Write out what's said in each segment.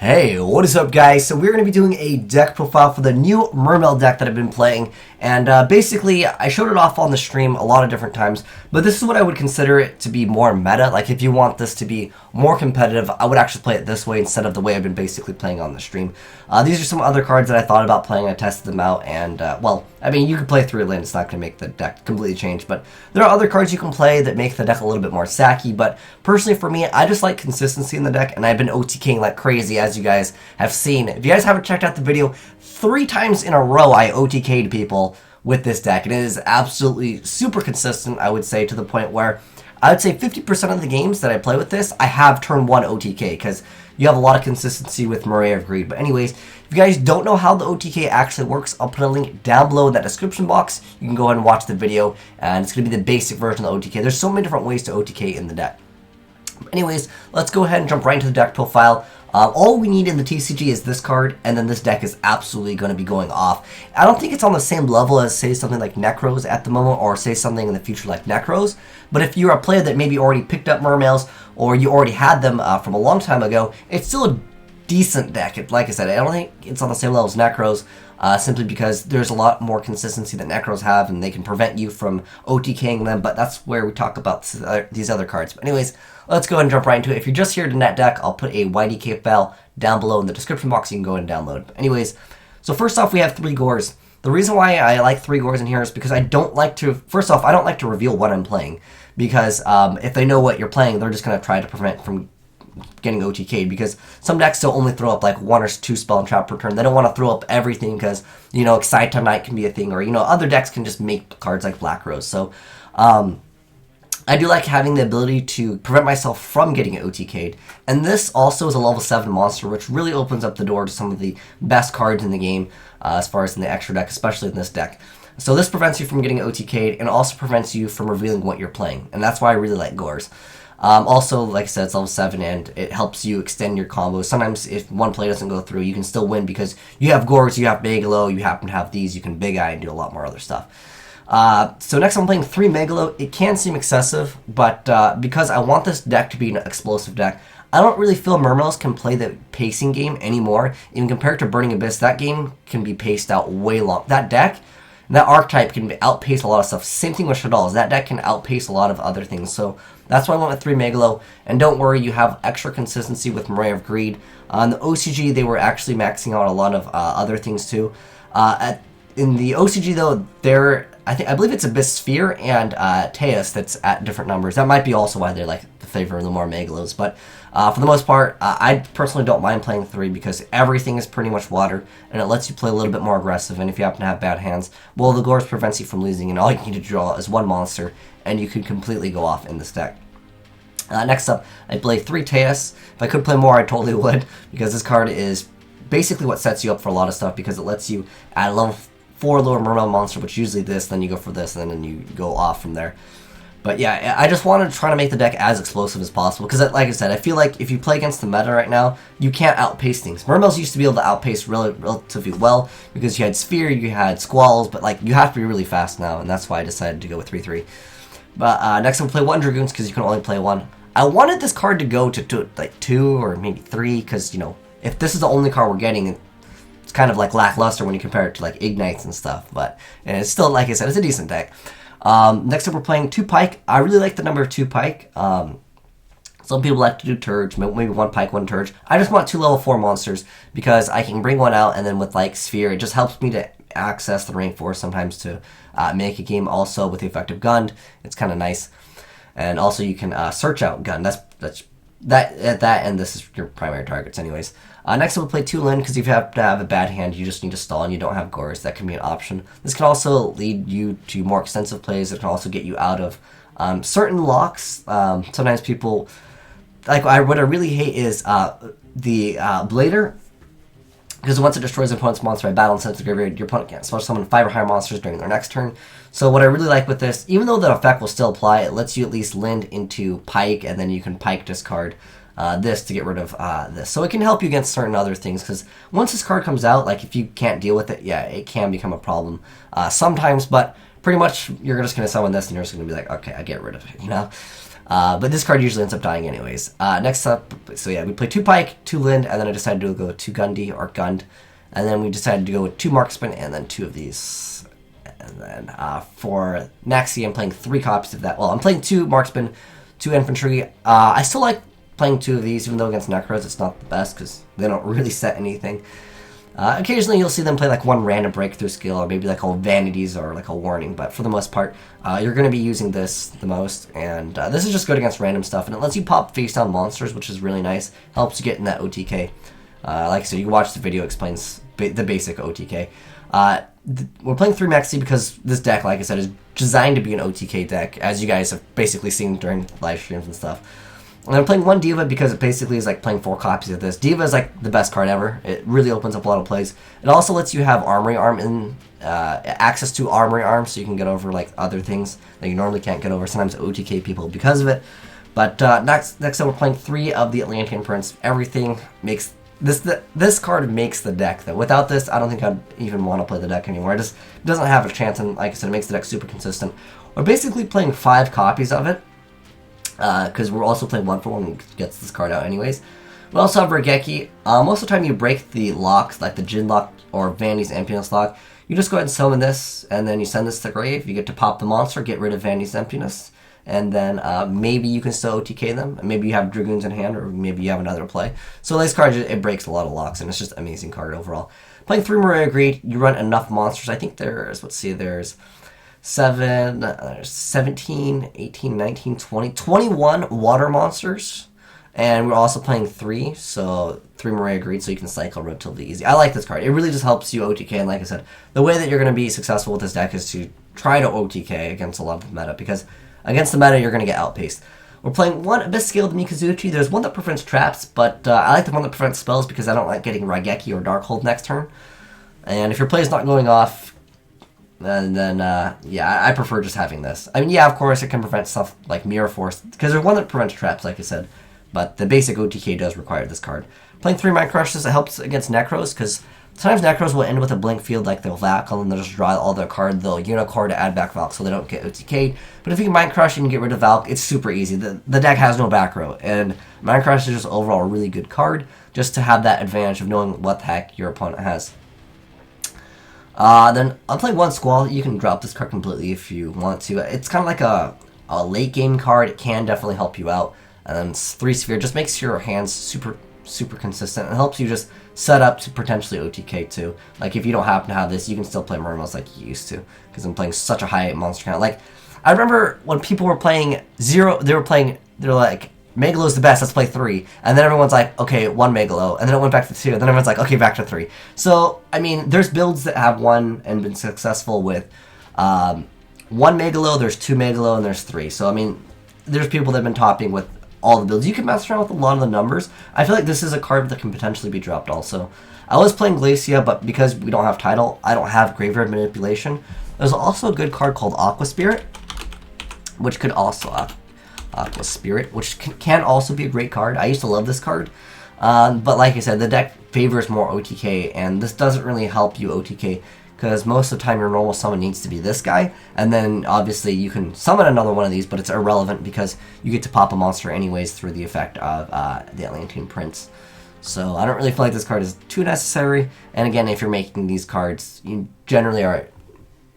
Hey, what is up guys? So we're going to be doing a deck profile for the new Mermail deck that I've been playing, and basically I showed it off on the stream a lot of different times, but this is what I would consider it to be more meta. Like if you want this to be more competitive, I would actually play it this way instead of the way I've been basically playing on the stream. These are some other cards that I thought about playing. I tested them out, and well, I mean, you can play 3 land, it's not going to make the deck completely change, but there are other cards you can play that make the deck a little bit more sacky. But personally for me, I just like consistency in the deck, and I've been OTKing like crazy, as you guys have seen. If you guys haven't checked out the video, 3 times in a row I OTK'd people with this deck, and it is absolutely super consistent, I would say, to the point where I would say 50% of the games that I play with this, I have turn 1 OTK, because you have a lot of consistency with Mermail of Greed. But anyways, if you guys don't know how the OTK actually works, I'll put a link down below in that description box. You can go ahead and watch the video, and it's going to be the basic version of the OTK. There's so many different ways to OTK in the deck. Anyways, let's go ahead and jump right into the deck profile. All we need in the TCG is this card, and then this deck is absolutely going to be going off. I don't think it's on the same level as, say, something like Necros at the moment, or say something in the future like Necros. But if you're a player that maybe already picked up Mermails, or you already had them from a long time ago, it's still a decent deck. Like I said, I don't think it's on the same level as Necros, simply because there's a lot more consistency that Necros have, and they can prevent you from OTKing them, but that's where we talk about these other cards. But anyways, let's go ahead and jump right into it. If you're just here to net deck, I'll put a YDK file down below in the description box. You can go ahead and download. But anyways, so first off, we have 3 Gores. The reason why I like 3 Gores in here is because I don't like to, first off, I don't like to reveal what I'm playing, because if they know what you're playing, they're just going to try to prevent from getting OTK'd, because some decks still only throw up like 1 or 2 spell and trap per turn. They don't want to throw up everything because, you know, Excite Tonight can be a thing, or, you know, other decks can just make cards like Black Rose. So, I do like having the ability to prevent myself from getting OTK'd, and this also is a level 7 monster, which really opens up the door to some of the best cards in the game, as far as in the extra deck, especially in this deck. So this prevents you from getting OTK'd, and also prevents you from revealing what you're playing, and that's why I really like Gores. Also, like I said, it's level 7, and it helps you extend your combos. Sometimes if one play doesn't go through, you can still win because you have Gores, you have Megalo, you happen to have these, you can Big Eye and do a lot more other stuff. So next I'm playing 3 Megalo. It can seem excessive, but because I want this deck to be an explosive deck, I don't really feel Mermails can play the pacing game anymore. Even compared to Burning Abyss, that game can be paced out way long. That deck, that archetype can outpace a lot of stuff. Same thing with Shaddolls. That deck can outpace a lot of other things. So that's why I went with 3 Megalo. And don't worry, you have extra consistency with Mermail of Greed. On the OCG, they were actually maxing out a lot of other things too. In the OCG though, I believe it's Abyss Sphere and Teus that's at different numbers. That might be also why they like the favor the more Megalos. But for the most part, I personally don't mind playing 3 because everything is pretty much water, and it lets you play a little bit more aggressive. And if you happen to have bad hands, well, the Gores prevents you from losing, and all you need to draw is 1 monster, and you can completely go off in this deck. Next up, I play 3 Teus. If I could play more, I totally would, because this card is basically what sets you up for a lot of stuff, because it lets you add a level 4 lower Mermail monster, which usually this, then you go for this, and then you go off from there. But yeah, I just wanted to try to make the deck as explosive as possible, because like I said, I feel like if you play against the meta right now, you can't outpace things. Mermails used to be able to outpace relatively well, because you had Sphere, you had Squalls, but like you have to be really fast now, and that's why I decided to go with 3-3. But next I'm going to play 1 Dragoons, because you can only play 1. I wanted this card to go to like 2 or maybe 3, because, you know, if this is the only card we're getting, it's kind of like lackluster when you compare it to like Ignites and stuff, but it's still, like I said, it's a decent deck. Next up we're playing 2 Pike. I really like the number of 2 Pike. Some people like to do Turge, maybe 1 Pike, 1 Turge. I just want 2 level 4 monsters, because I can bring one out, and then with like Sphere, it just helps me to access the rank 4 sometimes to make a game. Also with the effective Gun, it's kind of nice. And also you can search out Gun. And this is your primary targets anyways. Next we'll play 2 Lin, because if you have to have a bad hand, you just need to stall and you don't have Gores. That can be an option. This can also lead you to more extensive plays. It can also get you out of certain locks. Sometimes people, like what I really hate is the Blader, because once it destroys an opponent's monster by battle and sends it to the graveyard, your opponent can't special summon 5 or higher monsters during their next turn. So what I really like with this, even though the effect will still apply, it lets you at least lend into Pike, and then you can Pike discard this to get rid of this. So it can help you against certain other things, because once this card comes out, like if you can't deal with it, yeah, it can become a problem sometimes, but pretty much you're just going to summon this, and you're just going to be like, okay, I get rid of it, you know? But this card usually ends up dying anyways. Next up, so yeah, we played 2 Pike, 2 Lind, and then I decided to go 2 Gundy or Gund. And then we decided to go with 2 Marksman and then 2 of these. And then for Naxi, I'm playing 3 copies of that. Well, I'm playing 2 Marksman, 2 Infantry. I still like playing 2 of these, even though against Necros it's not the best because they don't really set anything. Occasionally you'll see them play like 1 random breakthrough skill or maybe like a vanities or like a warning, but for the most part you're going to be using this the most, and this is just good against random stuff, and it lets you pop face down monsters, which is really nice. Helps you get in that OTK. Like I said, you can watch the video, explains the basic OTK. We're playing 3 Maxi because this deck, like I said, is designed to be an OTK deck, as you guys have basically seen during live streams and stuff. And I'm playing 1 Diva because it basically is like playing 4 copies of this. Diva is like the best card ever. It really opens up a lot of plays. It also lets you have Armory Arm in access to Armory Arm, so you can get over like other things that you normally can't get over. Sometimes OTK people because of it. But next up, we're playing 3 of the Atlantean Prince. Everything makes this card makes the deck. Though without this, I don't think I'd even want to play the deck anymore. It just doesn't have a chance, and like I said, it makes the deck super consistent. We're basically playing 5 copies of it. Because we're also playing 1-for-1 who gets this card out anyways. We also have Regeki. Most of the time you break the locks, like the Jin lock or Vandy's Emptiness lock. You just go ahead and summon this, and then you send this to the grave. You get to pop the monster, get rid of Vandy's Emptiness, and then maybe you can still OTK them. Maybe you have Dragoons in hand, or maybe you have another play. So this card, it breaks a lot of locks, and it's just an amazing card overall. Playing 3 Maria Greed, you run enough monsters. I think there's, let's see, there's 17, 18, 19, 20, 21 water monsters, and we're also playing 3, so 3 Maria Greed, so you can cycle relatively easy. I like this card. It really just helps you OTK, and like I said, the way that you're going to be successful with this deck is to try to OTK against a lot of the meta, because against the meta, you're going to get outpaced. We're playing 1 Abyss Scaled Mikazuchi. There's 1 that prevents traps, but I like the 1 that prevents spells because I don't like getting Raigeki or Darkhold next turn. And if your play is not going off, and then, yeah, I prefer just having this. I mean, yeah, of course, it can prevent stuff like Mirror Force, because there's 1 that prevents traps, like I said, but the basic OTK does require this card. Playing 3 Mind Crushes, it helps against Necros, because sometimes Necros will end with a blink field, like they'll Vac, and then they'll just draw all their cards, they'll Unicore to add back Valk, so they don't get OTK'd. But if you can Mind Crush and get rid of Valk, it's super easy. The deck has no back row, and Mind Crush is just overall a really good card, just to have that advantage of knowing what the heck your opponent has. Then I'm playing 1 Squall. You can drop this card completely if you want to. It's kind of like a late game card. It can definitely help you out. And then 3 Sphere just makes your hands super consistent. It helps you just set up to potentially OTK too. Like if you don't happen to have this, you can still play Mermails like you used to. Because I'm playing such a high monster count. Like I remember when people were playing 0, they're like, Megalo's the best, let's play 3. And then everyone's like, okay, 1 Megalo. And then it went back to 2. And then everyone's like, okay, back to 3. So, I mean, there's builds that have 1 and been successful with 1 Megalo, there's 2 Megalo, and there's 3. So, I mean, there's people that have been topping with all the builds. You can mess around with a lot of the numbers. I feel like this is a card that can potentially be dropped also. I was playing Glacia, but because we don't have title, I don't have Graveyard Manipulation. There's also a good card called Aqua Spirit, which could also... Aqua Spirit, which can also be a great card. I used to love this card, but like I said, the deck favors more OTK, and this doesn't really help you OTK, because most of the time your normal summon needs to be this guy, and then obviously you can summon another one of these, but it's irrelevant because you get to pop a monster anyways through the effect of the Atlantean Prince. So I don't really feel like this card is too necessary, and again, if you're making these cards, you generally are,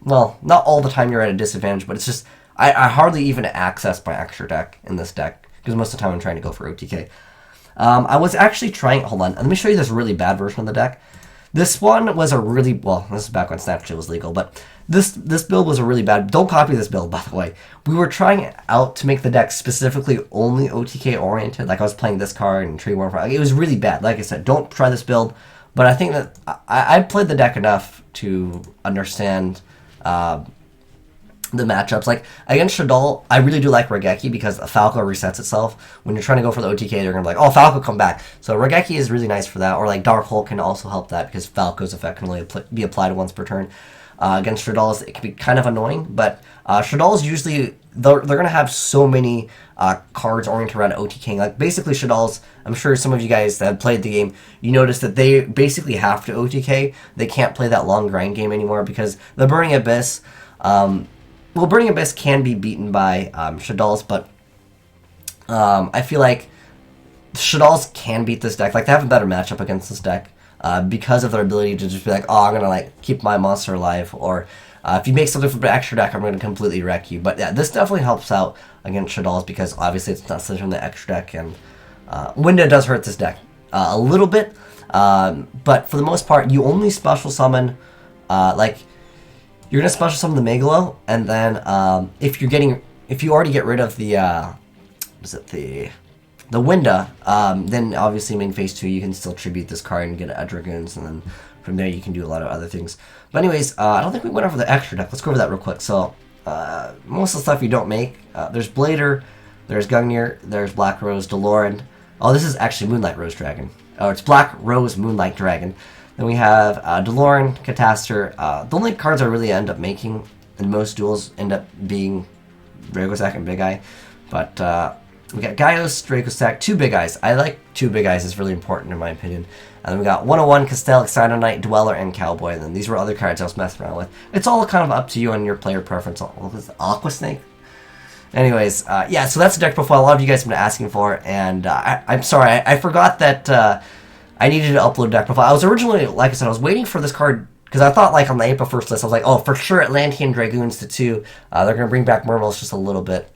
well, not all the time you're at a disadvantage, but it's just, I hardly even access my extra deck in this deck, because most of the time I'm trying to go for OTK. I was actually trying, hold on, let me show you this really bad version of the deck. This one was a really, well, this is back when Snapchat was legal, but this build was a really bad, don't copy this build, by the way. We were trying out to make the deck specifically only OTK oriented, like I was playing this card and Tree Worm, like, it was really bad. Like I said, don't try this build, but I think that I played the deck enough to understand the matchups. Like against Shaddoll, I really do like Raigeki because Falco resets itself. When you're trying to go for the OTK, they're gonna be like, oh, Falco, come back. So Raigeki is really nice for that. Or like Darkhold can also help that because Falco's effect can only be applied once per turn. Against Shaddoll's, it can be kind of annoying, but Shaddoll's usually, they're gonna have so many cards oriented around OTK. Like basically Shaddoll's, I'm sure some of you guys that have played the game, you notice that they basically have to OTK. They can't play that long grind game anymore because the Burning Abyss, well, Burning Abyss can be beaten by Shaddoll's, but I feel like Shaddolls can beat this deck. Like, they have a better matchup against this deck because of their ability to just be like, oh, I'm going to, like, keep my monster alive, or if you make something from an extra deck, I'm going to completely wreck you. But yeah, this definitely helps out against Shaddolls because obviously it's not such from the extra deck, and Winda does hurt this deck a little bit, but for the most part, you only special summon, like, you're going to special summon the Megalo, and then if you already get rid of the, the Winda, then obviously main phase 2 you can still tribute this card and get a Dragoons, and then from there you can do a lot of other things. But anyways, I don't think we went over the extra deck. Let's go over that real quick. So most of the stuff you don't make, there's Blader, there's Gungnir, there's Black Rose, Deloran. Oh, this is actually Moonlight Rose Dragon. Oh, it's Black Rose Moonlight Dragon. Then we have Deloran, Catastor. The only cards I really end up making in most duels end up being Dragossack and Big Eye. But we got Gaios, Dragossack, 2 Big Eyes. I like 2 Big Eyes. It's really important in my opinion. And then we got 101, Castell, Excited Knight, Dweller, and Cowboy. And then these were other cards I was messing around with. It's all kind of up to you and your player preference. Aqua Snake? Anyways, yeah, so that's the deck profile a lot of you guys have been asking for. And I'm sorry, I forgot that I needed to upload deck profile. I was originally, like I said, I was waiting for this card because I thought, like, on the April 1st list, I was like, oh, for sure, Atlantean Dragoons to 2. They're going to bring back Mermails just a little bit.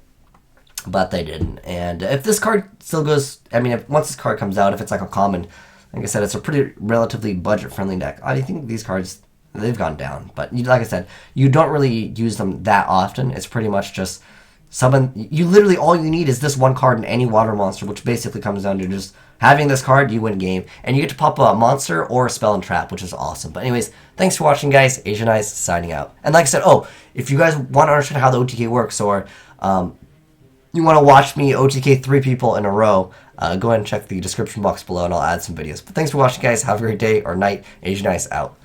But they didn't. And if this card still goes, I mean, once this card comes out, if it's like a common, like I said, it's a pretty relatively budget-friendly deck. I think these cards, they've gone down. But like I said, you don't really use them that often. It's pretty much just summon. You literally, all you need is this one card in any water monster, which basically comes down to just having this card, you win game. And you get to pop a monster or a spell and trap, which is awesome. But anyways, thanks for watching, guys. Azneyes signing out. And like I said, oh, if you guys want to understand how the OTK works, or you want to watch me OTK 3 people in a row, go ahead and check the description box below and I'll add some videos. But thanks for watching, guys. Have a great day or night. Azneyes out.